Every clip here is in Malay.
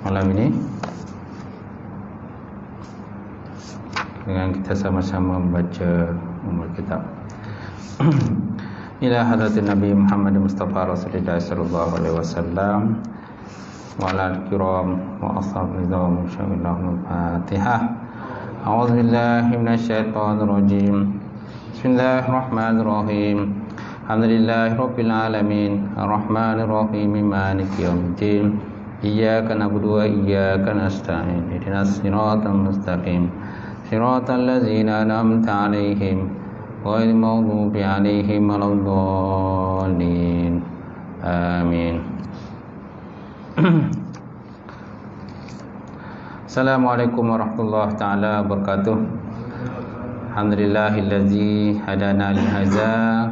malam ini dengan kita sama-sama membaca kitab ila hadratin Nabi Muhammad Mustafa Rasulullah sallallahu alaihi wasallam wa ala al-kiram wa ashabihi wa syamilahum al-Fatihah. A'udzu billahi minasyaitonir rajim. Bismillahirrahmanirrahim. Alhamdulillahi rabbil alamin, arrahmanir rahim, maliki yaumiddin. Iyyaka na'budu wa iyyaka nasta'in. Ihdinas siratal mustaqim. Siratal ladzina an'amta 'alaihim ghairil maghdubi 'alaihim waladdallin. Amin. Assalamualaikum warahmatullahi taala wabarakatuh. Alhamdulillahillazi hadana li hadza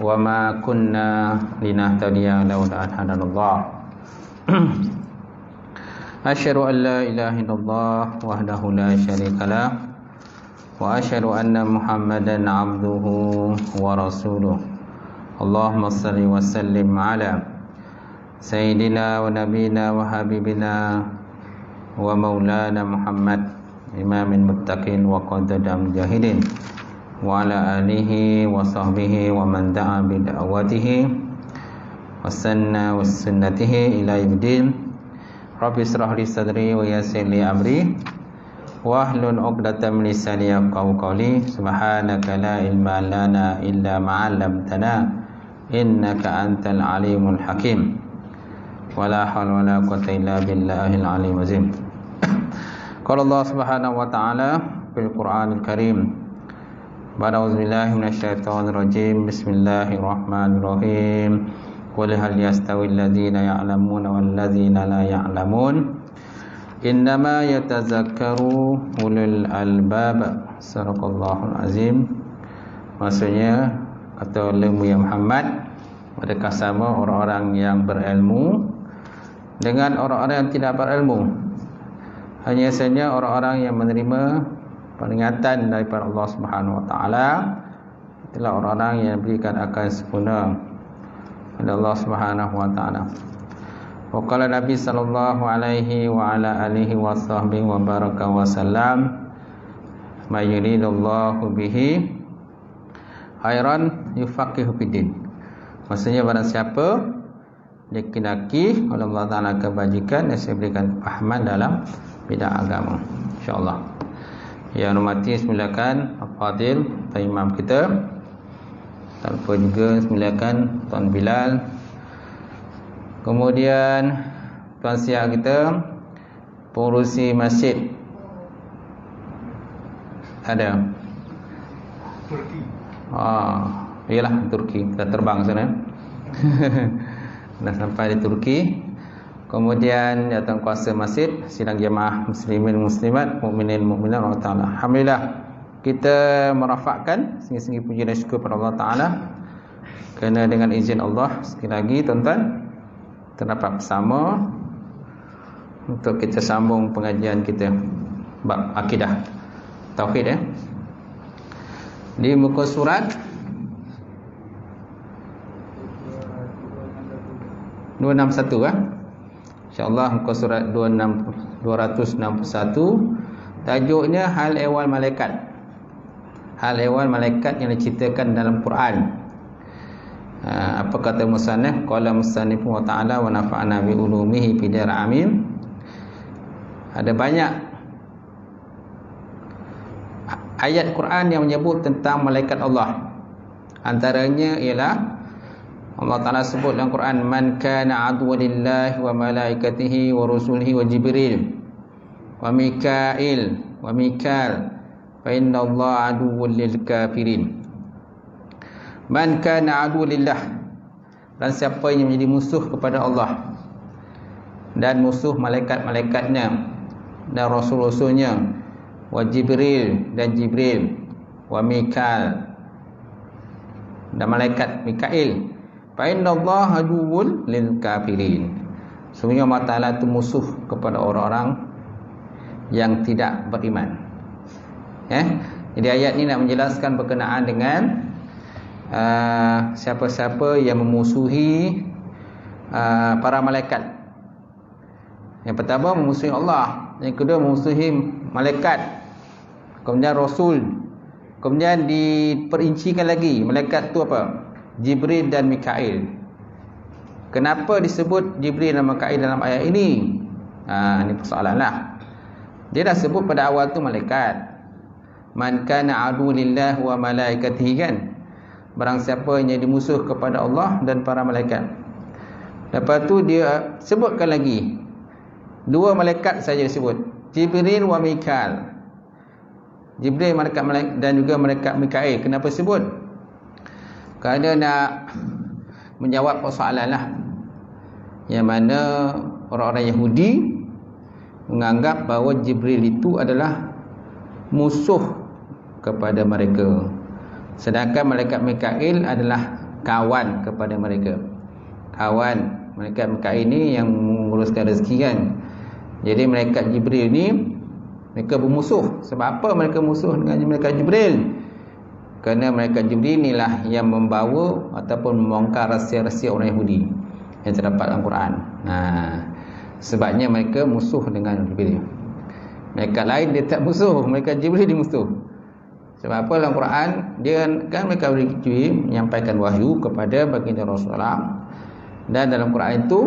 wa ma kunna linahtadiya laula an hadanallah. Asyhadu an la ilaha illallah wahdahu la syarikalah wa asyhadu anna Muhammadan abduhu wa rasuluh. Allahumma shalli wa sallim ala sayyidina wa nabiyina wa habibina wa maulana Muhammad imamil muttaqin wa qadadam mujahidin wa ala alihi wa sahbihi wa man da'a bi da'watihi wa sanna wa sunnatihi ila yaumiddin. Rabbi israh li sadri wa yassir li amri wa hlul 'uqdatam min lisani yafqahu qawli. Subhanaka la ilma lana illa ma 'allamtana innaka antal alimul hakim. Wala haula wala quwwata illa billahil aliyyil azim. Qala Allah Subhanahu wa ta'ala fil Qur'anil Karim. A'udzu billahi minasyaitonir rajim. Bismillahirrahmanirrahim. Qul hal yastawil ladzina ya'lamuna wal ladzina la ya'lamun. Innama yatazakkaru ulul albab. Sadaqallahul azim. Maksudnya kata oleh Muhammad, adakah sama orang-orang yang berilmu dengan orang-orang yang tidak berilmu? Hanya saja orang-orang yang menerima peringatan daripada Allah Subhanahu wa taala itulah orang-orang yang diberikan akal sempurna oleh Allah Subhanahu wa taala. Wa qala Nabi sallallahu alaihi wa ala alihi wa sahbihi wa baraka wa sallam, may yuridullahu bihi khairan yufaqihu fiddin. Maksudnya barang siapa dikehendaki oleh Allah Taala kebajikan, dia berikan pahaman dalam bidang agama, insya-Allah. Yang hormati, silakan Al-Fadil Tuan Imam kita, tanpa juga silakan Tuan Bilal, kemudian Tuan Siap kita, pengurusi masjid ada Turki. Iyalah Turki, kita terbang sana. Dah sampai di Turki. Kemudian datang kuasa masjid, sidang jemaah muslimin muslimat, mukminin mukminat Allah Taala. Alhamdulillah kita merafakkan segi-segi puji dan syukur kepada Allah Taala kerana dengan izin Allah sekali lagi tuan-tuan terdapat bersama untuk kita sambung pengajian kita bab akidah tauhid di muka surat 261 InsyaAllah muka surat 261. Tajuknya hal ehwal malaikat. Hal ehwal malaikat yang diceritakan dalam Quran. Apa kata musannif? Qala musannif wa ta'ala wa nafa'ana bi ulumihi fi dar amin. Ada banyak ayat Quran yang menyebut tentang malaikat Allah. Antaranya ialah Allah Ta'ala sebut dalam Quran, man kana aduwwan lillahi wa malaikatihi wa rusulihi wa Jibril wa Mikail wa Mikal fa inna Allah aduwwun lil kafirin. Man kana aduwwan lillah, dan siapa yang menjadi musuh kepada Allah dan musuh malaikat-malaikatnya dan rasul-rasulnya, wa Jibril dan Jibril, wa Mikal dan malaikat Mikail, fa innallaha aduwwun lil kafirin. Sebenarnya Allah Taala itu musuh kepada orang-orang yang tidak beriman. Jadi ayat ini nak menjelaskan berkenaan dengan siapa-siapa yang memusuhi para malaikat. Yang pertama memusuhi Allah, yang kedua memusuhi malaikat, kemudian Rasul. Kemudian diperincikan lagi, malaikat tu apa? Jibril dan Mikail. Kenapa disebut Jibril dan Mikail dalam ayat ini? Ini persoalan lah. Dia dah sebut pada awal tu malaikat. Man kana adu lillah wa malaikatihi kan. Barang siapa yang jadi musuh kepada Allah dan para malaikat. Lepas tu dia sebutkan lagi 2 malaikat saja disebut, Jibril wa Mikail. Jibril malaikat dan juga malaikat Mikail. Kenapa sebut? Kerana nak menjawab persoalan lah, yang mana orang-orang Yahudi menganggap bahawa Jibril itu adalah musuh kepada mereka, sedangkan malaikat Mikail adalah kawan kepada mereka. Kawan malaikat Mikail ni yang menguruskan rezeki kan. Jadi malaikat Jibril ni mereka bermusuh. Sebab apa mereka musuh dengan malaikat Jibril? Kerana malaikat Jibril inilah yang membawa ataupun membongkar rahsia-rahsia orang Yahudi yang terdapat dalam Quran. Sebabnya mereka musuh dengan Jibril. Malaikat lain dia tak musuh, malaikat Jibril dia musuh. Sebab apa dalam Quran dia kan malaikat Jibril menyampaikan wahyu kepada baginda Rasulullah, dan dalam Quran itu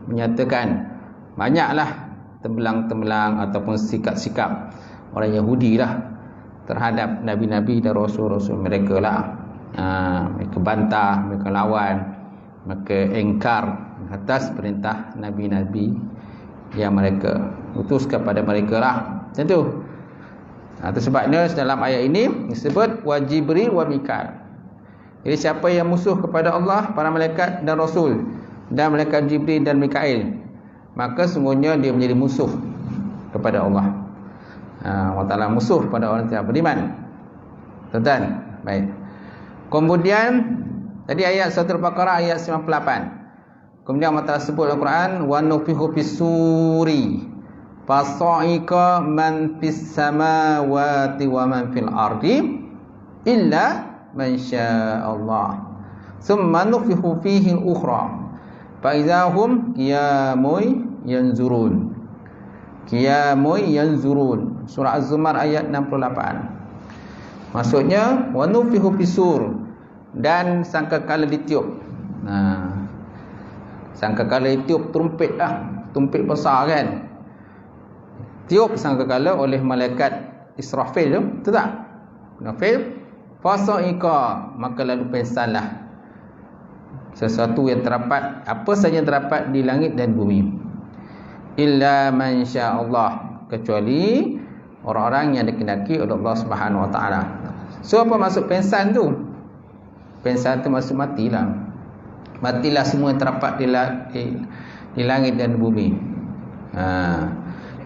menyatakan banyaklah tembelang-tembelang ataupun sikap-sikap orang Yahudi lah terhadap nabi-nabi dan rasul-rasul mereka lah. Mereka bantah, mereka lawan, mereka engkar atas perintah nabi-nabi yang mereka utus kepada mereka lah. Macam tu. Itu sebabnya dalam ayat ini disebut wa Jibril wa Mikail. Jadi siapa yang musuh kepada Allah, para malaikat dan rasul, dan malaikat Jibril dan Mikail, maka sungguhnya dia menjadi musuh kepada Allah. Allah Ta'ala musuh pada orang yang beriman. Tuan-tuan, baik. Kemudian tadi ayat surah Al-Baqarah ayat 98. Kemudian Allah Ta'ala sebut dalam Quran, wa nufihu fis-suri fasa'iqa man fis samawati wa man fil ardi illa man sya'allah thumma nufihu fihi al-ukhra fa idahum qiyamun yanzurun. Qiyamun yanzurun. Surah Az-Zumar ayat 68. Maksudnya wa nufihu fisur, dan sangkakala ditiup. Sangkakala ditiup trumpet lah, trumpet besar kan. Tiup sangkakala oleh malaikat Israfil tu, betul tak? Israfil fasa'iqa, maka lalu pensanlah sesuatu yang terdapat, apa saja yang terdapat di langit dan bumi, illa man sya'allah, kecuali orang-orang yang dikehendaki oleh Allah Subhanahu Wa Taala. So apa maksud pensan tu? Pensan tu maksud matilah. Matilah semua yang terdapat di langit dan bumi.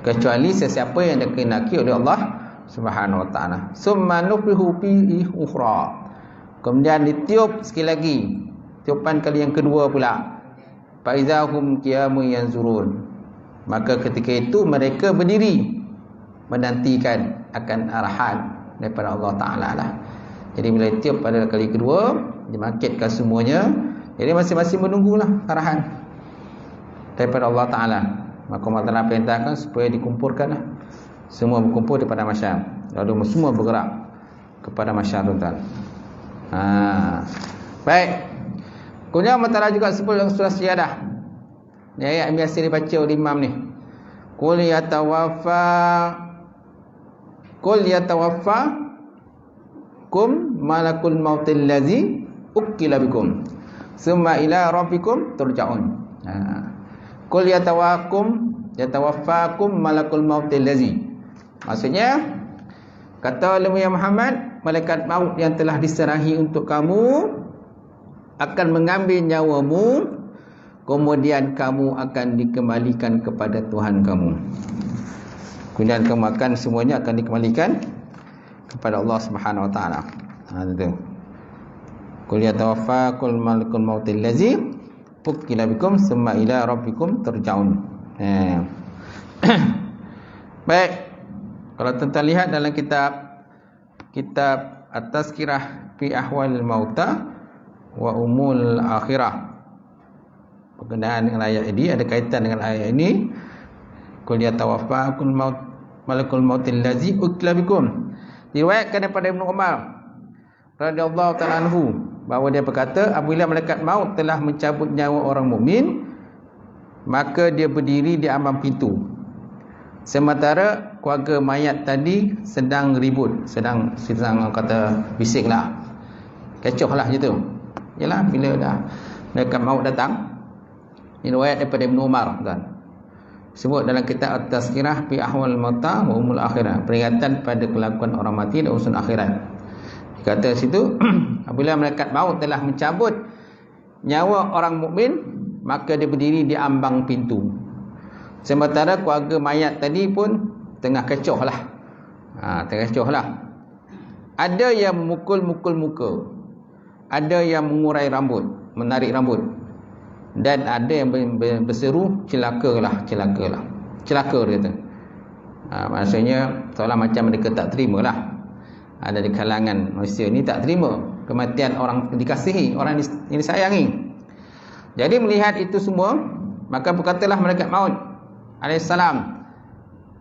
Kecuali sesiapa yang dikehendaki oleh Allah Subhanahu Wa Taala. Summa nufihu fihi ukhra. Kemudian ditiup sekali lagi, tiupan kali yang kedua pula. Fa idzahum qiyamun yanzurun. Maka ketika itu mereka berdiri menantikan akan arahan daripada Allah Ta'ala lah. Jadi bila tiup pada kali kedua, dibangkitkan semuanya. Jadi masing-masing menunggulah arahan daripada Allah Ta'ala. Maka Allah Ta'ala perintahkan supaya dikumpulkanlah. Semua berkumpul daripada masyar, lalu semua bergerak kepada masyar, tuan-tuan. Baik. Kemudian Allah Ta'ala juga sebut dalam surah Syadah. Ini ayat yang biasa dibaca oleh imam ni. Qul yatawaffakum malakul mautil ladzi ukkila bikum summa ila rabbikum turja'un. Qul yatawaffakum malakul mautil ladzi. Maksudnya, kata oleh Muhammad, malaikat maut yang telah diserahi untuk kamu akan mengambil nyawamu, kemudian kamu akan dikembalikan kepada Tuhan kamu. Kemudian kamu akan semuanya akan dikembalikan kepada Allah Subhanahu Wa Taala. Itu. Qul yatawaffakum malakul mautil ladzi ukkila bikum summa ila rabbikum turja'un. Baik. Kalau tuan-tuan lihat dalam kitab At-Tazkirah fi Ahwalil Mauta wa Umul Akhirah, berkenaan dengan ayat ini, ada kaitan dengan ayat ini. qul yatawaffakum malakul mautil ladzi ukila bikum. Diriwayatkan daripada Ibnu Umar radhiyallahu ta'ala anhu bahawa dia berkata, apabila malaikat maut telah mencabut nyawa orang mukmin, maka dia berdiri di ambang pintu, sementara keluarga mayat tadi sedang ribut, sedang kata bisiklah, kecohlah gitu. Yalah, bila dah malaikat maut datang. Ini riwayat daripada Ibnu Umar, tuan. Sebut dalam kitab At-Tazkirah fi Ahwal Mauta wa Umul Akhirah, peringatan pada kelakuan orang mati dan urusan akhirat. Kata situ, apabila malaikat maut telah mencabut nyawa orang mukmin, maka dia berdiri di ambang pintu, sementara keluarga mayat tadi pun tengah kecoh lah. Tengah kecoh lah. Ada yang memukul-mukul muka, ada yang mengurai rambut, menarik rambut, dan ada yang berseru, celakalah, celakalah. Celaka dia kata. Maksudnya seolah macam mereka tak terima lah. Ada di kalangan manusia ni tak terima kematian orang dikasihi, orang yang disayangi. Jadi melihat itu semua, maka berkatalah malaikat maut alaihissalam,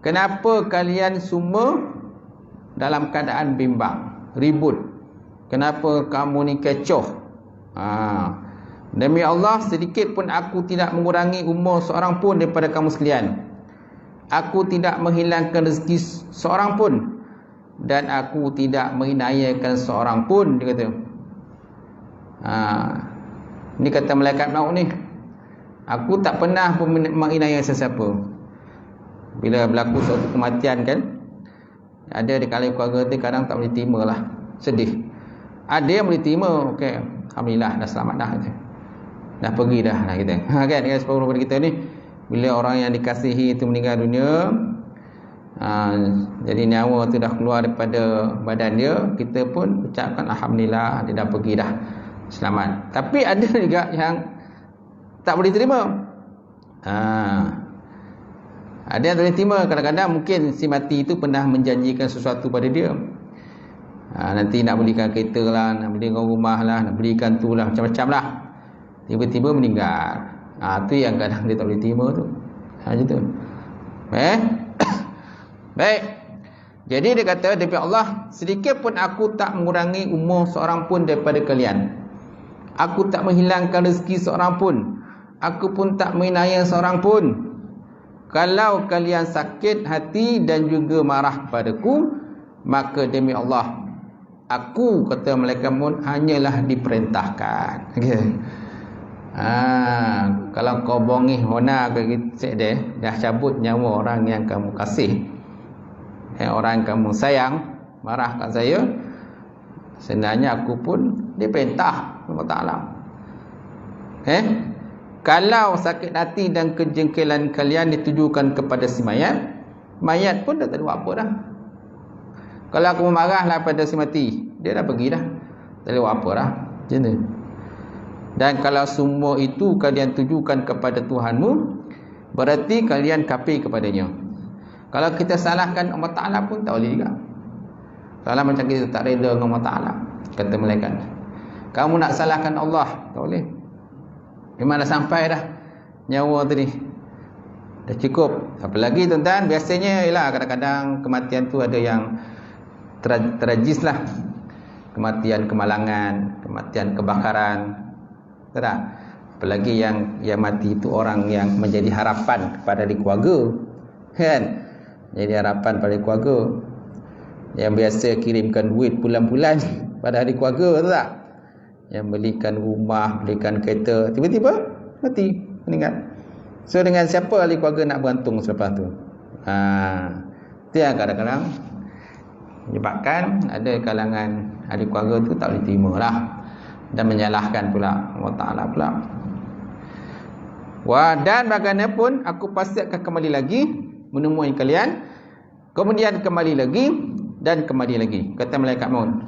kenapa kalian semua dalam keadaan bimbang, ribut? Kenapa kamu ni kecoh? Demi Allah, sedikit pun aku tidak mengurangi umur seorang pun daripada kamu sekalian. Aku tidak menghilangkan rezeki seorang pun, dan aku tidak menghinayakan seorang pun, dia kata. Ini kata malaikat maut ni, aku tak pernah pun menghinayakan sesiapa. Bila berlaku suatu kematian kan, ada di kalangan keluarga tu kadang tak boleh terima lah, sedih. Ada yang boleh terima, okey, alhamdulillah dah selamat dah, kata. Dah pergi dah lah kita. Kan separuh daripada kita ni, bila orang yang dikasihi itu meninggal dunia, jadi nyawa tu dah keluar daripada badan dia, kita pun ucapkan alhamdulillah, dia dah pergi dah, selamat. Tapi ada juga yang tak boleh terima. Ada yang tak boleh terima. Kadang-kadang mungkin si mati itu pernah menjanjikan sesuatu pada dia, nanti nak belikan kereta lah, nak belikan rumah lah, nak belikan tu lah, macam-macam lah. Tiba-tiba meninggal. Tu yang kadang dia tak boleh terima tu. Macam tu. Baik. Jadi dia kata, demi Allah, sedikit pun aku tak mengurangi umur seorang pun daripada kalian. Aku tak menghilangkan rezeki seorang pun. Aku pun tak menghinayakan seorang pun. Kalau kalian sakit hati dan juga marah padaku, maka demi Allah, aku, kata malaikat maut, hanyalah diperintahkan. Okay. Kalau kau bongih hona ke dia, dah cabut nyawa orang yang kamu kasih, orang yang kamu sayang, marah kat saya, sebenarnya aku pun diperintah Allah Ta'ala. Kalau sakit hati dan kejengkelan kalian ditujukan kepada si mayat, mayat pun dah tak ada buat apa dah. Kalau aku marahlah pada si mati, dia dah pergi dah, tak ada buat apa dah. Macam tu. Dan kalau semua itu kalian tujukan kepada Tuhanmu, berarti kalian kafir kepadanya. Kalau kita salahkan Allah Ta'ala pun tak boleh juga. Salah macam kita tak reda dengan Allah Ta'ala, kata malaikat. Kamu nak salahkan Allah, tak boleh. Memang dah sampai dah nyawa tadi, dah cukup. Apalagi tuan-tuan, biasanya ialah kadang-kadang kematian tu ada yang tragis lah. Kematian kemalangan, kematian kebakaran, tak? Apalagi yang mati itu orang yang menjadi harapan kepada di keluarga, kan? Jadi harapan pada keluarga, yang biasa kirimkan duit bulan-bulan pada ahli keluarga, tak? Yang belikan rumah, belikan kereta, tiba-tiba mati, meninggal. So dengan siapa ahli keluarga nak bergantung selepas tu? Itu yang kadang-kadang menyebabkan ada kalangan ahli keluarga tu tak boleh terima lah, dan menyalahkan pula Allah Ta'ala pula. Dan bagaimanapun aku pasti akan kembali lagi menemui kalian, kemudian kembali lagi dan kembali lagi, kata malaikat maut.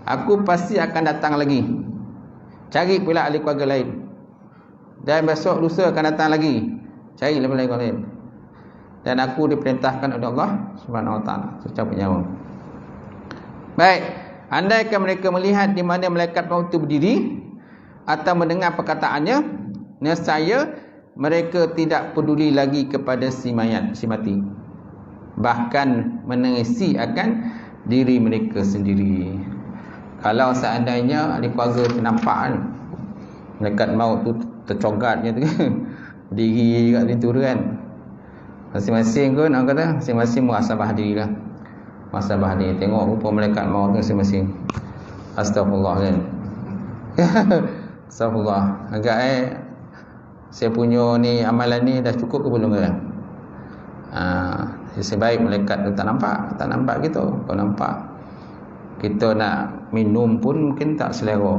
Aku pasti akan datang lagi, cari pula ahli keluarga lain, dan besok lusa akan datang lagi, cari ahli keluarga lain. Dan aku diperintahkan oleh Allah Subhanahu Wa Ta'ala secabut nyawa. Baik, andaikan mereka melihat di mana malaikat maut itu berdiri atau mendengar perkataannya, nescaya mereka tidak peduli lagi kepada si mayat, si mati. Bahkan menangisi akan diri mereka sendiri. Kalau seandainya ahli keluarga ternampak kan, malaikat maut tu tercogat je tu berdiri kat situ kan, masing-masing kan orang kata masing-masing muhasabah diri lah. Muhasabah diri, tengok rupa malaikat maut tu masing-masing. Astagfirullah kan. Astagfirullah. Agak saya punya ni amalan ni dah cukup ke belum kan? Sebaik malaikat tu tak nampak gitu. Kalau nampak, kita nak minum pun mungkin tak selera,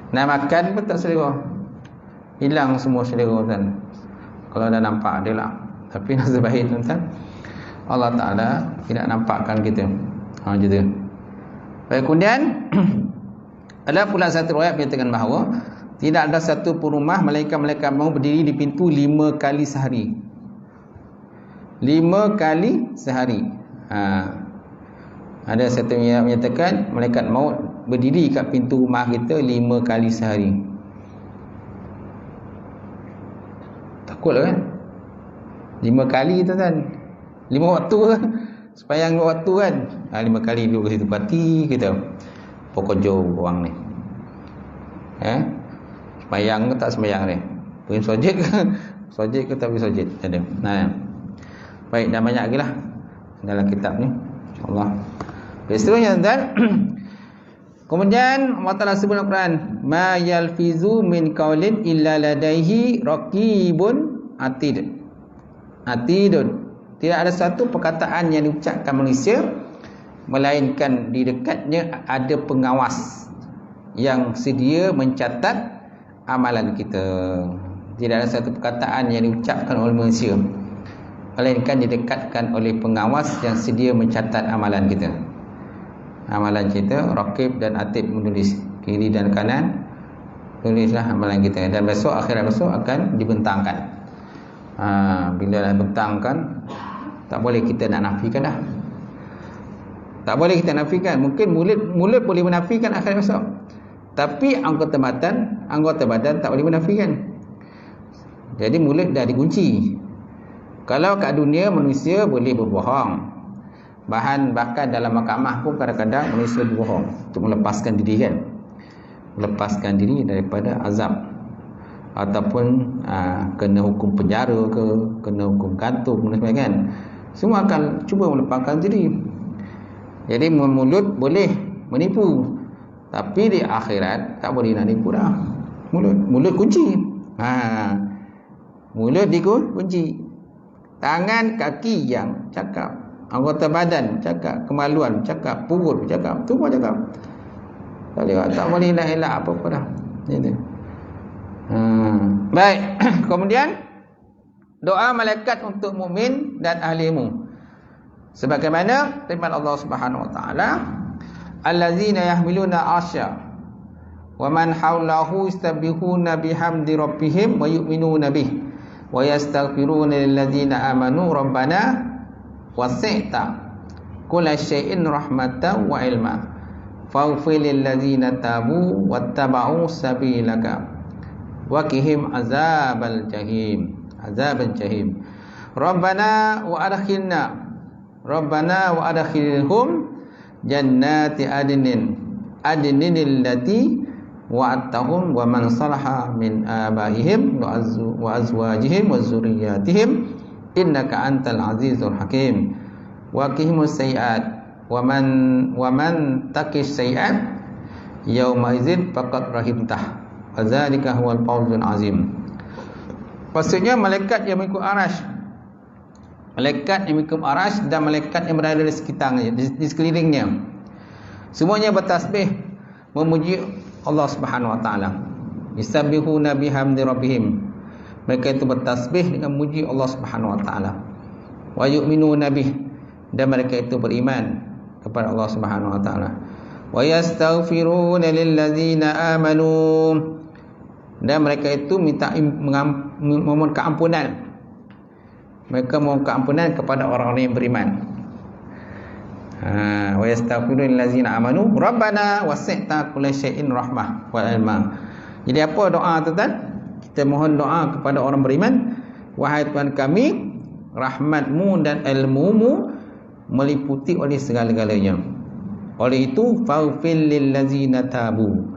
nak makan pun tak selera, hilang semua selera kan, kalau dah nampak dia lah. Tapi nasib baik tuan-tuan, Allah Ta'ala tidak nampakkan kita. Macam tu. Baik, kemudian ada pula satu riwayat menyatakan bahawa tidak ada satu pun rumah malaikat-malaikat maut berdiri di pintu 5 kali sehari. 5 kali sehari. Ada satu yang menyatakan malaikat maut berdiri kat pintu rumah kita 5 kali sehari. Takutlah kan? 5 kali tu kan, 5 waktu kan, sepanjang 5 waktu kan. 5 kali duduk ke situ parti kita pokojo orang ni. Sembayang ke tak sembayang ni? Pergi sojid ke? Sojid ke tak pergi sojid? Ada. Baik, dah banyak lagi lah dalam kitab ni, InsyaAllah. Seterusnya tuan-tuan, kemudian Allah Ta'ala sebut dalam Quran, ma yalfizu min qaulin illa ladaihi raqibun atidun. Tidak ada satu perkataan yang diucapkan manusia melainkan di dekatnya ada pengawas yang sedia mencatat amalan kita. Tidak ada satu perkataan yang diucapkan oleh manusia melainkan didekatkan oleh pengawas yang sedia mencatat amalan kita. Amalan kita, Raqib dan Atid menulis kiri dan kanan, tulislah amalan kita. Dan besok, akhirat besok akan dibentangkan. Bila dah bentangkan, tak boleh kita nak nafikan dah. Tak boleh kita nafikan. Mungkin mulut boleh menafikan akhirat besok, tapi anggota badan tak boleh menafikan. Jadi mulut dah dikunci. Kalau kat dunia manusia boleh berbohong, bahkan dalam mahkamah pun kadang-kadang manusia berbohong untuk melepaskan diri kan, melepaskan diri daripada azab, ataupun kena hukum penjara ke, kena hukum gantung dan sebagainya kan. Semua akan cuba melepaskan diri. Jadi mulut boleh menipu, tapi di akhirat tak boleh nak nipu dah. Mulut kunci. Mulut dikunci. Tangan, kaki yang cakap, anggota badan cakap, kemaluan cakap, perut cakap, semua cakap. Tak boleh elak apa-apa dah. Gitu. Baik. Kemudian doa malaikat untuk mukmin dan ahli ilmu. Sebagaimana firman Allah Subhanahu wa taala, allazina yahmiluna arsya wa man hawlahu yastabbihuna bihamdi rabbihim wa yu'minuna bihi wa yastaghfiruna lilladzina amanu rabbana wasi'ta kulla syai'in rahmatan wa ilma faghfir lilladzina tabu wattaba'u sabilaka wa qihim azabal jahim rabbana wa adkhilhum jannati adnin allati wa'adtahum wa man salaha min abaihim wa azwajihim wa zurriyyatihim innaka antal azizul hakim wa qihimus sayiat wa man taqish sayiat yauma idzin faqad rahimtah wa dzalika huwal fawzul azim. Maksudnya malaikat yang mengikut arasy, malaikat yang mengikut arasy dan malaikat yang berada di sekitarnya, di sekelilingnya, semuanya bertasbih memuji Allah Subhanahu wa taala. Yusabbihuna bihamdi rabbihim. Mereka itu bertasbih dengan memuji Allah Subhanahu wa taala. Wa yu'minuna bih, dan mereka itu beriman kepada Allah Subhanahu wa taala. Wa yastaghfiruna lilladzina amanu, dan mereka itu memohon keampunan. Mereka mohon keampunan kepada orang-orang yang beriman. Wa yastaghfiruna lilladzina amanu rabbana wasi'ta kulla syai'in rahmah wa ilma. Jadi apa doa tu kan? Kita mohon doa kepada orang beriman, wahai Tuhan kami, rahmat-Mu dan ilmu-Mu meliputi oleh segala-galanya. Oleh itu, faghfir lil ladzina tabu,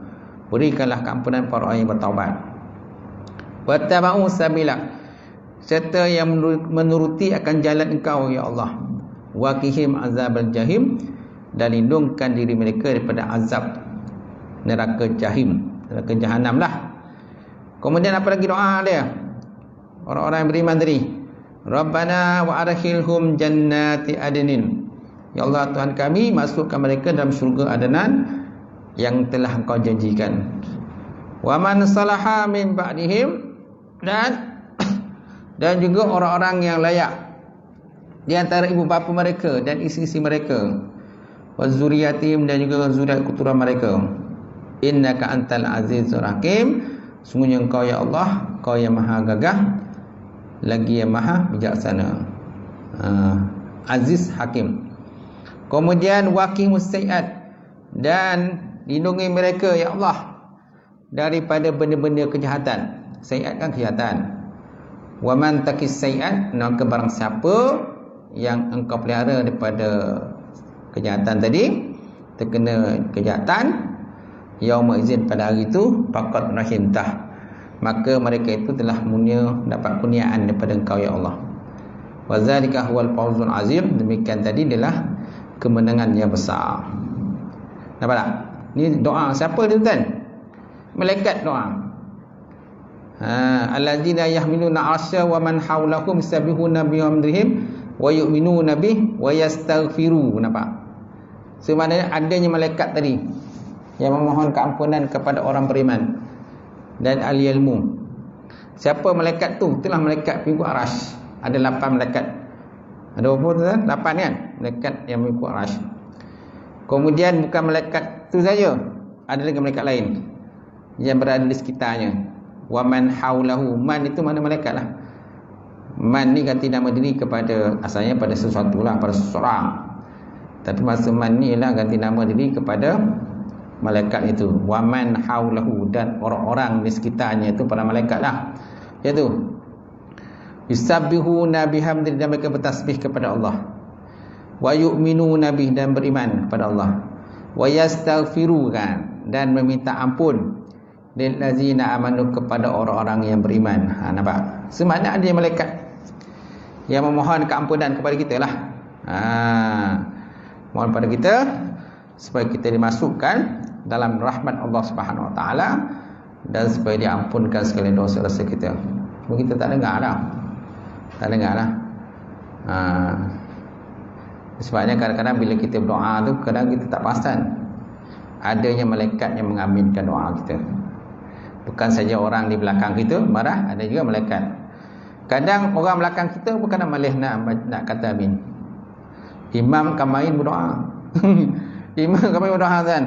berikanlah keampunan para orang yang bertaubat. Wattaba'u sabila, serta yang menuruti akan jalan Engkau ya Allah. Waqihim azabal jahim, dan lindungkan diri mereka daripada azab neraka jahim, neraka jahanam lah. Kemudian apa lagi doa dia? Orang-orang yang beriman tadi. Rabbana wa adkhilhum jannati adnin. Ya Allah Tuhan kami, masukkan mereka dalam syurga Adnan yang telah Engkau janjikan. Wa man salaha min ba'dihim, dan juga orang-orang yang layak di antara ibu bapa mereka dan isteri-isteri mereka, wa zuriyatihim, dan juga zuriat keturunan mereka. Innaka antal azizur hakim, sungguhnya Engkau ya Allah, Kau yang maha gagah lagi yang maha bijaksana. Aziz Hakim. Kemudian waqimus sayyi'at, dan lindungi mereka ya Allah daripada benda-benda kejahatan. Sayyi'at kan kejahatan. Wa man taqis sayyi'at, maka barang siapa yang Engkau pelihara daripada kejahatan tadi, terkena kejahatan, yauma izin, pada hari itu, faqad rahimtah, maka mereka itu telah dapat kurniaan daripada Engkau ya Allah. Wa zalika huwal fawzul azim, demikian tadi adalah kemenangan yang besar. Nampak tak? Ni doa siapa dia tuan? Malaikat doa. Alladzina yahmiluna arsya wa man haulahum yusabbihuna bihamdihim wa yu'minuna bih wa yastaghfiru. Nampak? Sebenarnya adanya malaikat tadi yang memohon keampunan kepada orang beriman dan ahli ilmu. Siapa malaikat tu? Itulah malaikat pengikut arasy. Ada 8 malaikat. Ada berapa tu? 8 kan? Malaikat yang mengikut arasy. Kemudian bukan malaikat tu saja, ada lagi malaikat lain yang berada di sekitarnya. Wa man haulahu, man itu mana malaikat lah. Man ni ganti nama diri kepada, asalnya pada sesuatu lah, pada seseorang. Tapi masa man ni lah ganti nama diri kepada malaikat itu. Wa man haulahu, dan orang-orang di sekitarnya itu para malaikat lah. Iaitu yusabbihuna bihamdi, dan mereka bertasbih kepada Allah. Wa yu'minuna bih, dan beriman kepada Allah. Wa yastaghfiru, kan, dan meminta ampun lil ladzina amanu, kepada orang-orang yang beriman. Nampak? Semakna ada malaikat yang memohon keampunan kepada kita lah. Mohon pada kita supaya kita dimasukkan dalam rahmat Allah Subhanahu Wa Taala, dan supaya diampunkan segala dosa-dosa kita. Mungkin kita tak dengar dah. Tak dengar lah. Sebabnya kadang-kadang bila kita berdoa tu, kadang kita tak perasan adanya malaikat yang mengaminkan doa kita. Bukan saja orang di belakang kita marah, ada juga malaikat. Kadang orang belakang kita bukan malah nak kata amin. Imam kamain berdoa. Imam kamain berdoa kan.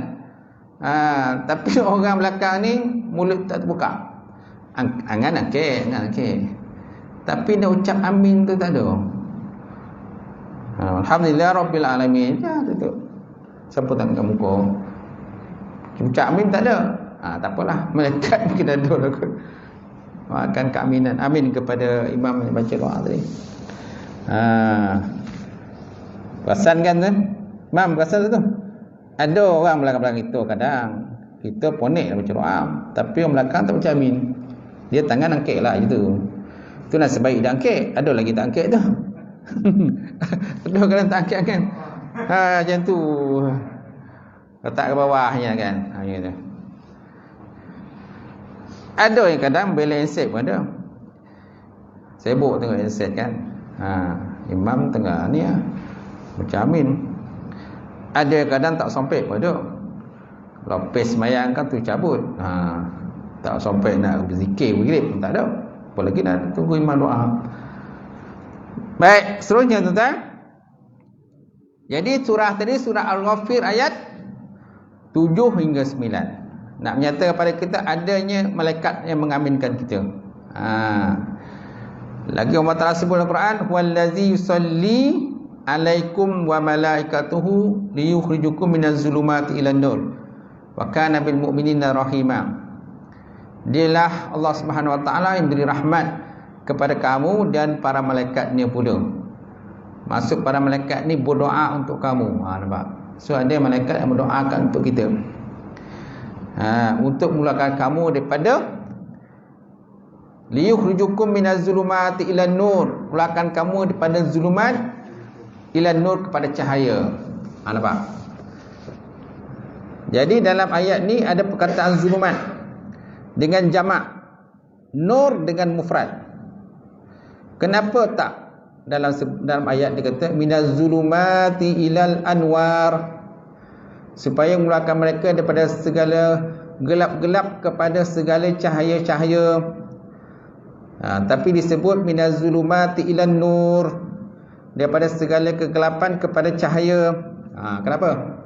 Tapi orang belakang ni mulut tak terbuka. Angan okey. Tapi nak ucap amin tu tak ada. Alhamdulillah Rabbil Alamin. Ya, tutup. Siapa tak angkat muka? Ucap amin tak ada. Tak apalah, malaikat mungkin ada lah kot. Akan keaminan. Amin kepada imam yang baca doa tadi. Perasan kan tu? Imam perasan tu? Ada orang belakang-belakang kita kadang. Kita ponik nak baca doa, tapi orang belakang tak baca amin. Dia tangan angkat lah gitu. Itu nak sebaik dia angkat. Ada lagi tak angkat tu. Ada kadang tak angkat kan. Macam tu. Letak ke bawahnya kan. Gitu. Ada yang kadang bila handset pun ada. Sibuk tengok handset kan. Imam tengah ni baca amin. Ada kadang tak sampai pun ada. Lepas semayang kan tu cabut. Tak sampai nak berzikir begitu pun tak ada. Apalagi nak tunggu imam doa. Baik, seterusnya tuan-tuan. Jadi surah tadi, surah Al-Ghafir ayat 7 hingga 9. Nak menyatakan kepada kita adanya malaikat yang mengaminkan kita. Lagi Allah Ta'ala sebut dalam Quran, huwallazi yusalli alaikum wa malaikatuhu liyukhrijukum minaz zulumati ilan nur wa kana bil mu'minina rahima. Dialah Allah Subhanahu Wa Taala yang beri rahmat kepada kamu dan para malaikatnya pula. Maksud para malaikat ni berdoa untuk kamu. Nampak? So ada malaikat yang berdoakan untuk kita. Untuk mengeluarkan kamu daripada liyukhrijukum minaz zulumati ilan nur, keluarkan kamu daripada zulumat ilan nur, kepada cahaya. Nampak? Jadi dalam ayat ni ada perkataan zulumat dengan jamak, nur dengan mufrad. Kenapa tak dalam ayat dia kata minaz zulumati ilal anwar, supaya mengeluarkan mereka daripada segala gelap-gelap kepada segala cahaya-cahaya. Tapi disebut minaz zulumati ilan nur, daripada segala kegelapan kepada cahaya. Kenapa?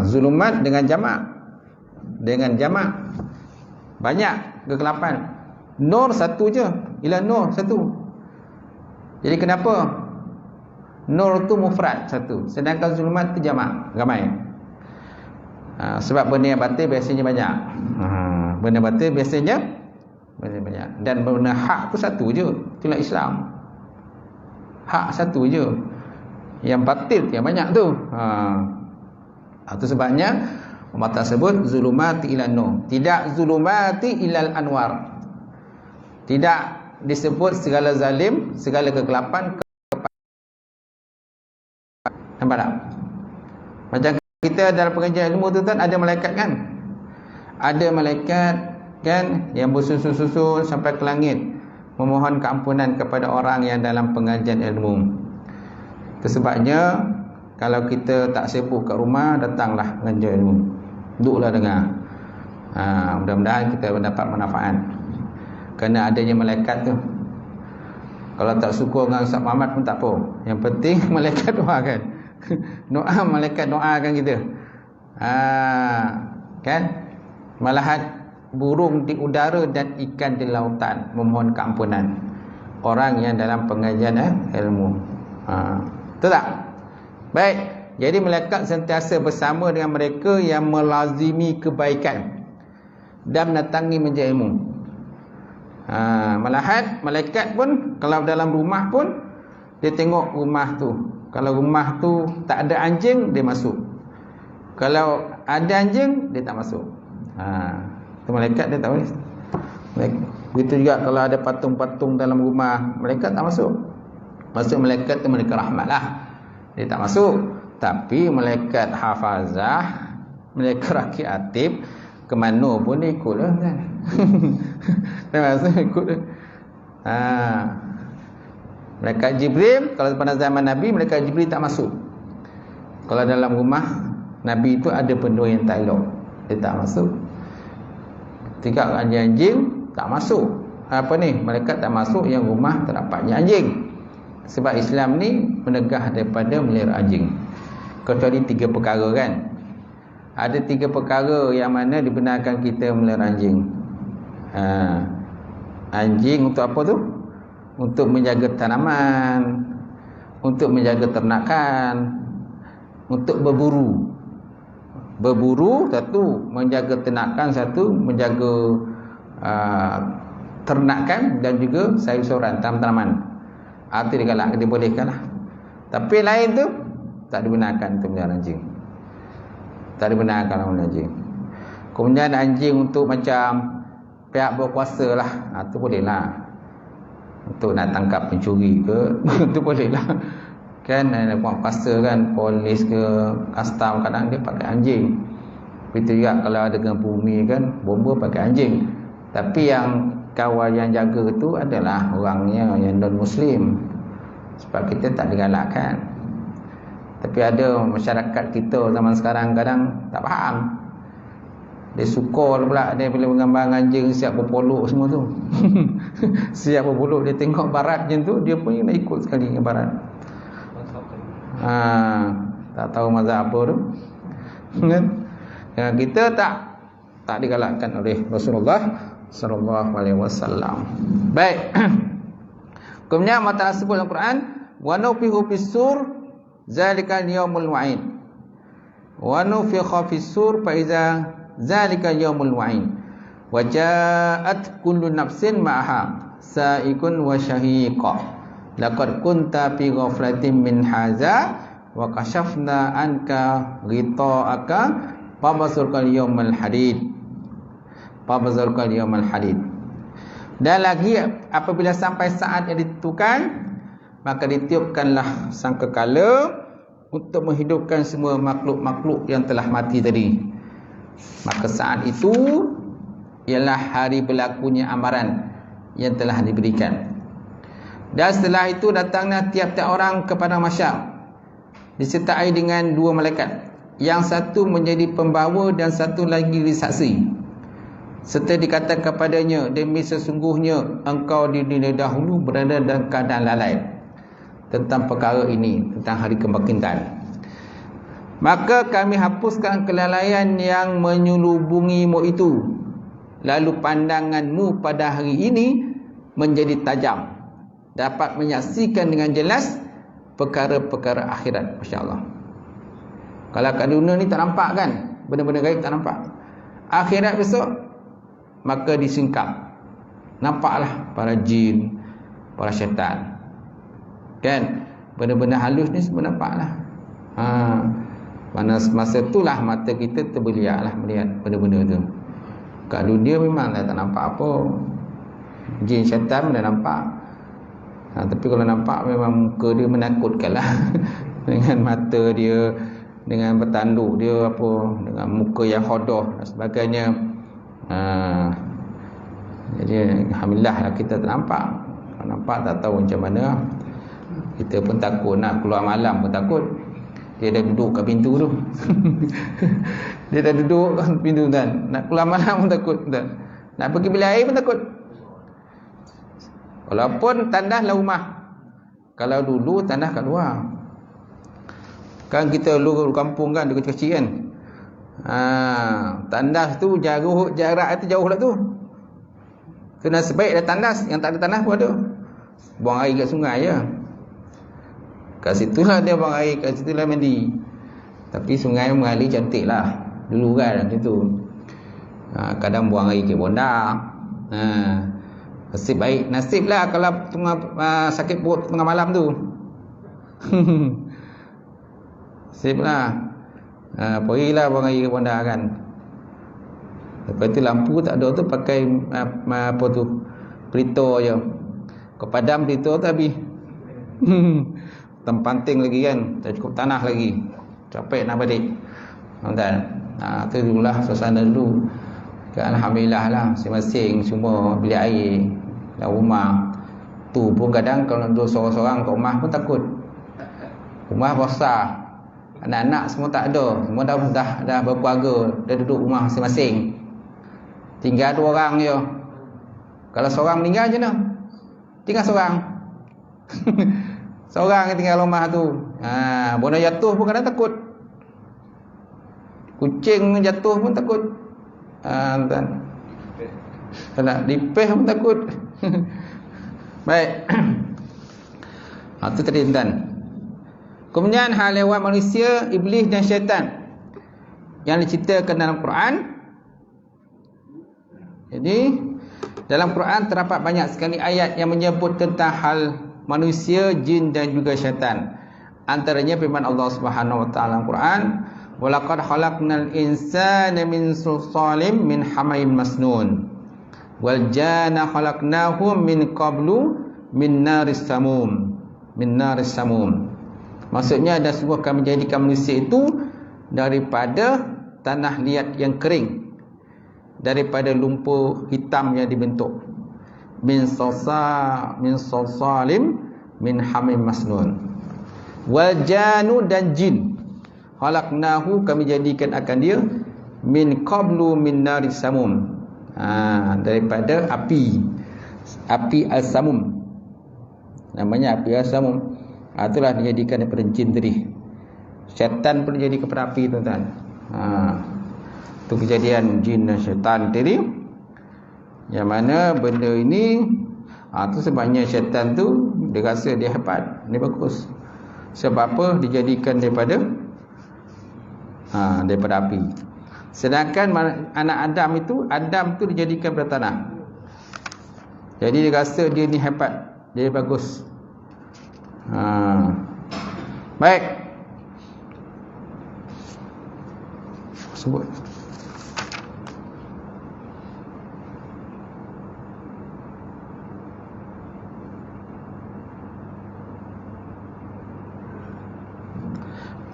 Zulumat dengan jamak banyak kegelapan. Nur satu je, ilan nur satu. Jadi kenapa nur tu mufrad satu, sedangkan zulumat tu jamak, ramai? Sebab benda yang batil biasanya banyak. Benda batil biasanya banyak. Dan benda hak tu satu je. Itulah Islam. Hak satu je. Yang batil yang banyak tu. Itu sebabnya umat tersebut zulumati ilan nur, tidak zulumati ilal anwar. Tidak disebut segala zalim, segala kegelapan. Nampak tak? Macam kita dalam pengajian ilmu tu kan ada malaikat kan? Ada malaikat kan yang bersusun-susun sampai ke langit memohon keampunan kepada orang yang dalam pengajian ilmu. Itu sebabnya kalau kita tak sibuk kat rumah, datanglah pengajian ilmu, duduklah dengar. Mudah-mudahan kita mendapat manfaat kerana adanya malaikat tu. Kalau tak syukur dengan Ustaz Muhammad pun tak apa, yang penting malaikat doakan. Malaikat doakan kita. Kan? Malahan burung di udara dan ikan di lautan memohon keampunan orang yang dalam pengajian ilmu. Betul tak? Baik. Jadi malaikat sentiasa bersama dengan mereka yang melazimi kebaikan dan mendatangi majlis ilmu. Malahan malaikat pun kalau dalam rumah pun dia tengok rumah tu. Kalau rumah tu tak ada anjing, dia masuk. Kalau ada anjing, dia tak masuk. Tu malaikat dia tak boleh. Begitu juga kalau ada patung-patung dalam rumah, malaikat tak masuk. Maksud malaikat tu malaikat rahmat lah, dia tak masuk. Tapi malaikat hafazah, malaikat rakib atib, ke mana pun dia ikut lah kan. Dia masuk ikut lah. Malaikat Jibril, kalau pada zaman Nabi, malaikat Jibril tak masuk. Kalau dalam rumah Nabi itu ada benda yang tak elok, dia tak masuk. Ketika anjing tak masuk. Malaikat tak masuk yang rumah terdapatnya anjing. Sebab Islam ni menegah daripada melihara anjing. Kecuali 3 perkara kan. Ada 3 perkara yang mana dibenarkan kita melihara anjing. Anjing untuk apa tu? Untuk menjaga tanaman, untuk menjaga ternakan, untuk berburu. Berburu satu, menjaga ternakan satu, menjaga ternakan dan juga sayur-sayuran, tanaman. Itu dibolehkan lah. Tapi lain tu tak dibenarkan untuk melihara anjing. Tak dibenarkan melihara anjing. Kemudian anjing untuk macam pihak berkuasa lah, itu boleh lah. Untuk nak tangkap pencuri ke, itu boleh lah. Kan ada kuasa kan, polis ke, custom kadang dia pakai anjing. Begitu juga kalau ada dengan bumi kan, bomba pakai anjing. Tapi yang kawal yang jaga tu adalah orangnya yang non muslim. Sebab kita tak digalakkan. Tapi ada masyarakat kita zaman sekarang kadang tak faham. Dia suka pula dia bila menggambar anjing siap berpoluk semua tu. Siap berpoluk, dia tengok barat macam tu, dia pun nak ikut sekali dengan barat. Tak tahu mazhab apa tu. Kan? Kita tak digalakkan oleh Rasulullah sallallahu alaihi wasallam. Baik. Kemudian mata sebut dalam Quran, wa nufihu fis-sur zalika yaumul wa'id. Wa nufikha fis-sur fa iza zalika yaumul wa'id wa ja'at kullu nafsin ma'aha sa'iqun wa syahiqa laqad kunta fi ghaflatin min hadza wa kashafna anka ghita'aka fabasarkal yawmal hadid dan lagi apabila sampai saat yang ditentukan maka ditiupkanlah sangkakala untuk menghidupkan semua makhluk-makhluk yang telah mati tadi. Maka saat itu ialah hari berlakunya amaran yang telah diberikan. Dan setelah itu datanglah tiap-tiap orang kepada mahsyar disertai dengan dua malaikat, yang satu menjadi pembawa dan satu lagi disaksi. Serta dikatakan kepadanya, demi sesungguhnya engkau di dunia dahulu berada dalam keadaan lalai tentang perkara ini, tentang hari kebangkitan. Maka kami hapuskan kelalaian yang menyelubungimu itu, lalu pandanganmu pada hari ini menjadi tajam, dapat menyaksikan dengan jelas perkara-perkara akhirat. Masya Allah. Kalau kat dunia ni tak nampak kan, benda-benda gaib tak nampak. Akhirat besok maka disingkap, nampaklah para jin, para syaitan, kan? Benda-benda halus ni semua nampaklah. Masa itulah mata kita terbeliaklah melihat benda-benda tu. Kat dunia memang tak nampak apa, jin syaitan dah nampak. Tapi kalau nampak memang muka dia menakutkan lah. Dengan mata dia, dengan bertanduk dia apa, dengan muka yang hodoh dan sebagainya. Jadi alhamdulillah lah kita tak nampak. Kalau nampak tak tahu macam mana. Kita pun takut, nak keluar malam pun takut. Dia dah duduk kat pintu tu. Dia dah duduk kat pintu kan. Nak keluar malam pun takut kan. Nak pergi bilik air pun takut. Walaupun tandaslah rumah. Kalau dulu tandas kat luar. Kan kita dulu kampung kan, dia kecil-kecil kan. Tandas tu jarak itu jauh lah tu. Tu nasib baik ada tandas. Yang tak ada tandas pun ada. Buang air kat sungai je. Kat situlah dia buang air, kat situlah mandi. Tapi sungai mengalir cantik lah dulu kan macam tu. Kadang buang air ke bondak. Nasib baik, nasib lah kalau sakit perut tengah malam tu. Nasib lah. Pergilah buang air ke bonda kan. Lepas tu lampu tak ada tu, pakai apa tu, pelita je. Kau padam pelita tu habis. Tempanting lagi kan, tak cukup tanah lagi, capek nak balik. Tu dululah suasana dulu. Alhamdulillah lah, masing-masing semua bilik air dalam rumah. Tu pun kadang kalau duduk seorang-seorang kat rumah pun takut. Rumah besar, anak-anak semua tak ada, semua dah berkeluarga, dah duduk rumah masing-masing. Tinggal 2 orang je. Kalau seorang meninggal je nak, tinggal seorang. Seorang yang tinggal rumah tu. Bona jatuh pun kadang takut. Kucing jatuh pun takut. Nak dipeh pun takut. Baik. Itu tadi tuan. Kemudian hal lewat manusia, iblis dan syaitan yang diceritakan dalam Quran. Jadi dalam Quran terdapat banyak sekali ayat yang menyebut tentang hal manusia, jin dan juga syaitan. Antaranya firman Allah Subhanahu wa taala dalam Quran, "Walaqad khalaqnal insana min sulsalin min hamain masnun wal janna khalaqnahu min qablu min naris samum." Min naris samum. Maksudnya ada sebuah kami menjadikan manusia itu daripada tanah liat yang kering, daripada lumpur hitam yang dibentuk. Min salsalim min hamim masnun. Wal janu dan jin khalaqnahu kami jadikan akan dia min qablu min naris samum. Daripada api al-samum. Namanya api al-samum. Itulah dijadikan daripada jin tadi. Syaitan pun jadi kepada api tuan-tuan. Itu kejadian jin dan syaitan tadi. Yang mana benda ini tu sebabnya syaitan tu dia rasa dia hebat, dia bagus. Sebab apa? Dijadikan daripada api. Sedangkan anak Adam itu dijadikan pada tanah. Jadi dia rasa dia ni hebat, dia bagus. Baik. Sebut.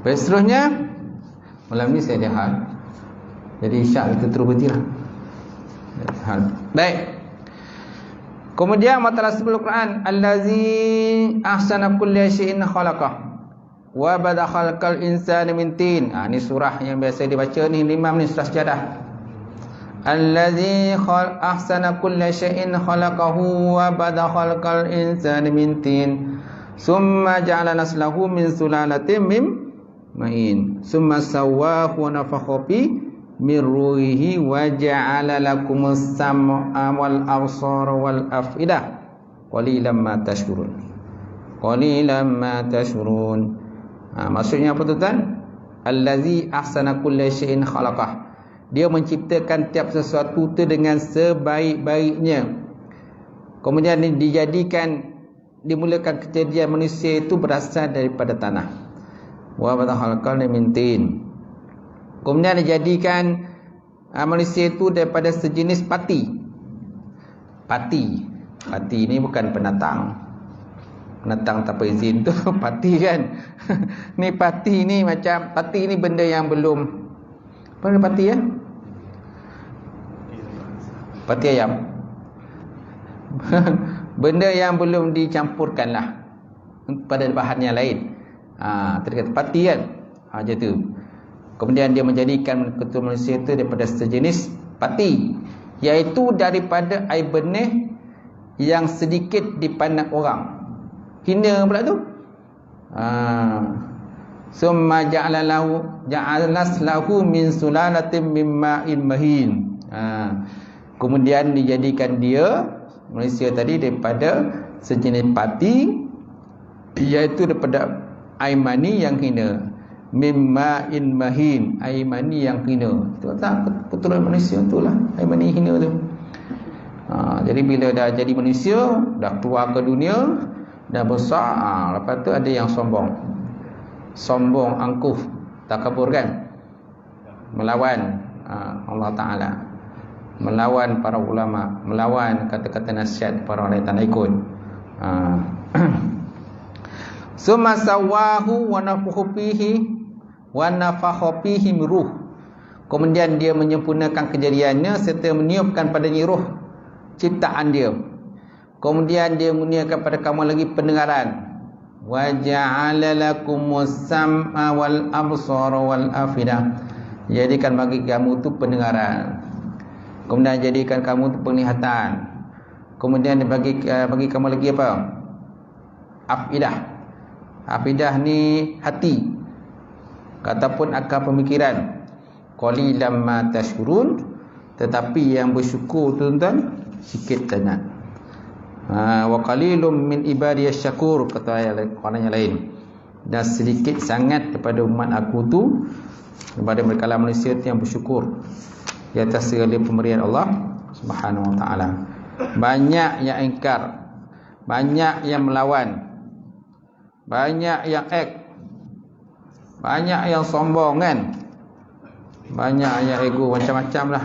Seterusnya, malam ni saya ada hal. Jadi syak kita terus berhenti lah. Baik. Kemudian matalah sebelum Quran, allazi ahsana kulli syai'in khalaqah wa bada khalqal insana min tin. Ni surah yang biasa dibaca ni, imam ni surah sejadah. Allazi ahsana kulli syai'in khalaqahu wa bada khalqal insana min tin. Summa ja'ala naslahu min sulalatin min ma'in. Summa sawwahu wa nafakha fi min ruhihi wa ja'ala lakumus sam'a wal absara wal afidah qalilan ma tashkurun. Qalilan ma tashkurun. Maksudnya apa tuan? Allazi ahsana kulli syai'in khalaqah. Dia menciptakan tiap sesuatu itu dengan sebaik-baiknya. Kemudian dimulakan kejadian manusia itu berasal daripada tanah. Wa badakhalqal min tin. Kemudian dijadikan manusia itu daripada sejenis pati. Pati ni bukan penatang. Penatang tanpa izin tu pati kan. Ni pati ni macam pati ni benda yang belum apa ni pati ya? Pati ayam. Benda yang belum dicampurkan lah pada bahan yang lain. Tadi kata pati kan. Macam tu. Kemudian dia menjadikan ketua manusia itu daripada sejenis pati, iaitu daripada air benih yang sedikit dipandang orang. Hina pula tu. Summa ja'alas lahu min sulalatin min ma'in mahin. Kemudian dijadikan dia manusia tadi daripada sejenis pati, iaitu daripada air mani yang hina. Mimma'in mahin, air mani yang hina. Itu tak keturunan manusia itulah air mani hina tu. Jadi bila dah jadi manusia, dah keluar ke dunia, dah besar, lepas tu ada yang sombong, angkuh, takabur kan, melawan Allah Ta'ala, melawan para ulama, melawan kata-kata nasihat para orang yang tak nak ikut. Summa sawahu wa nafakha fihi ruh. Kemudian dia menyempurnakan kejadiannya serta meniupkan padanya ruh ciptaan dia. Kemudian dia mengurniakan pada kamu lagi pendengaran. Wa ja'ala lakumus sam'a wal absara wal afidah. Jadikan bagi kamu tu pendengaran. Kemudian jadikan kamu tu penglihatan. Kemudian bagi kamu lagi apa? Afidah. Afidah ni hati ataupun akal pemikiran. Qalilan ma tashkurun. Tetapi yang bersyukur tuan-tuan sikit sangat. Wa qalilum min ibadiyas syakur, kata orang yang lain. Dan sedikit sangat daripada umat aku tu, daripada mereka manusia tu yang bersyukur di atas segala pemberian Allah Subhanahu wa taala. Banyak yang ingkar, banyak yang melawan, banyak yang banyak yang sombong kan, banyak yang ego, macam-macam lah.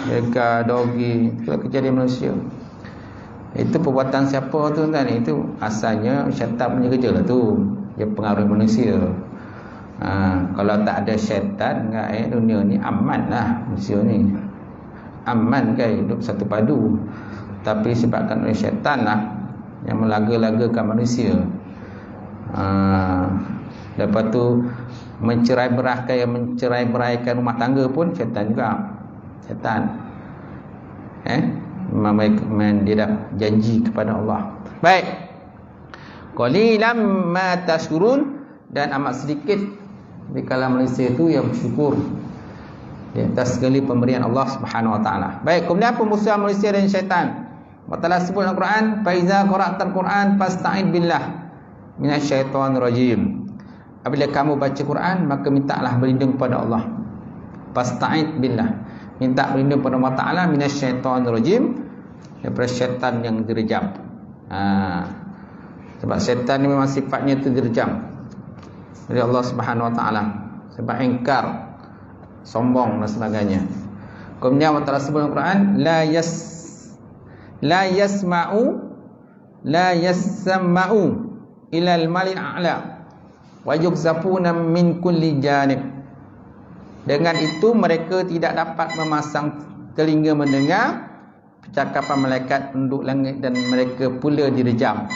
Mereka dogi, itu kejadian manusia. Itu perbuatan siapa tu kan? Itu asalnya syaitan punya kerja lah tu. Dia pengaruhi manusia. Kalau tak ada syaitan kan, dunia ni aman lah. Manusia ni aman kan, hidup satu padu. Tapi disebabkan oleh syaitan lah yang melaga-lagakan manusia. Lepas tu mencerai-beraikan rumah tangga pun syaitan juga. Syaitan dia dah janji kepada Allah. Baik. Qalilan ma tashkurun, dan amat sedikit di kalangan manusia itu yang bersyukur di atas segala pemberian Allah Subhanahu wa taala. Baik, kemudian pemusuhan manusia dan syaitan. Allah sebut dalam Al-Quran, fa iza qara'tal Quran fasta'id billah minasyaitonir rajim. Apabila kamu baca Quran, maka mintalah berlindung kepada Allah Fasta'id billah. Minta berlindung pada Allah Ta'ala minasyaitonir rajim, daripada syaitan yang direjam. Sebab syaitan ni memang sifatnya itu direjam oleh Allah Subhanahu Wa Ta'ala. Sebab ingkar, sombong dan sebagainya. Kemudian Allah Ta'ala sebut dalam Quran, la yasma'u ilal malil a'la wa yukzafuna min kulli janib. Dengan itu mereka tidak dapat memasang telinga mendengar percakapan malaikat penduduk langit, dan mereka pula direjam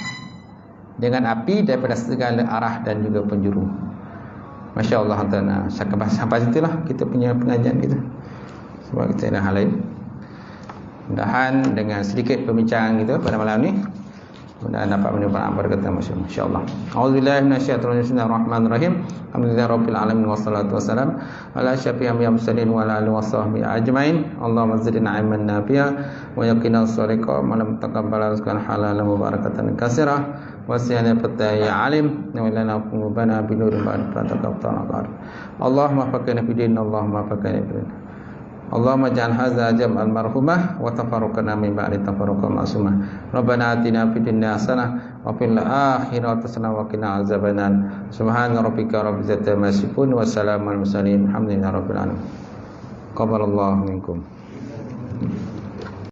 dengan api daripada segala arah dan juga penjuru. Masya Allah. Sampai situlah kita punya pengajian kita, sebab kita ada hal lain. Mudah-mudahan dengan sedikit perbincangan kita pada malam ni, mudah-mudahan dapat menimpa berkata masya-Allah. A'udzubillahi minasyaitonir rajim. Bismillahirrahmanirrahim. Alhamdulillahirabbil alamin wassalatu wassalam ala syafi'il mursalin wa ala alihi washabbihi ajmain. Allahumma zidna ilman nafi'a wa yaqina as-sadiqa wa lam taqabbal rizqan halalan mubarakatan katsira wa siyana fatai alim wa lana qulubana bi nurin ba'd fataqabbal qad. Allahumma faqina fi din, Allahumma faqina fi din. Allahumma ja'al hadza jam'al marhumah wa tafarruqana min ba'di tafarruqan ma'sumah. Rabbana atina fid dunya hasanah wa fil akhirati hasanah wa qina azabannar. Subhana rabbika rabbil izzati amma yasifun wa salamun alal mursalin. Alhamdulillahi rabbil alamin. Qabalallahu minkum.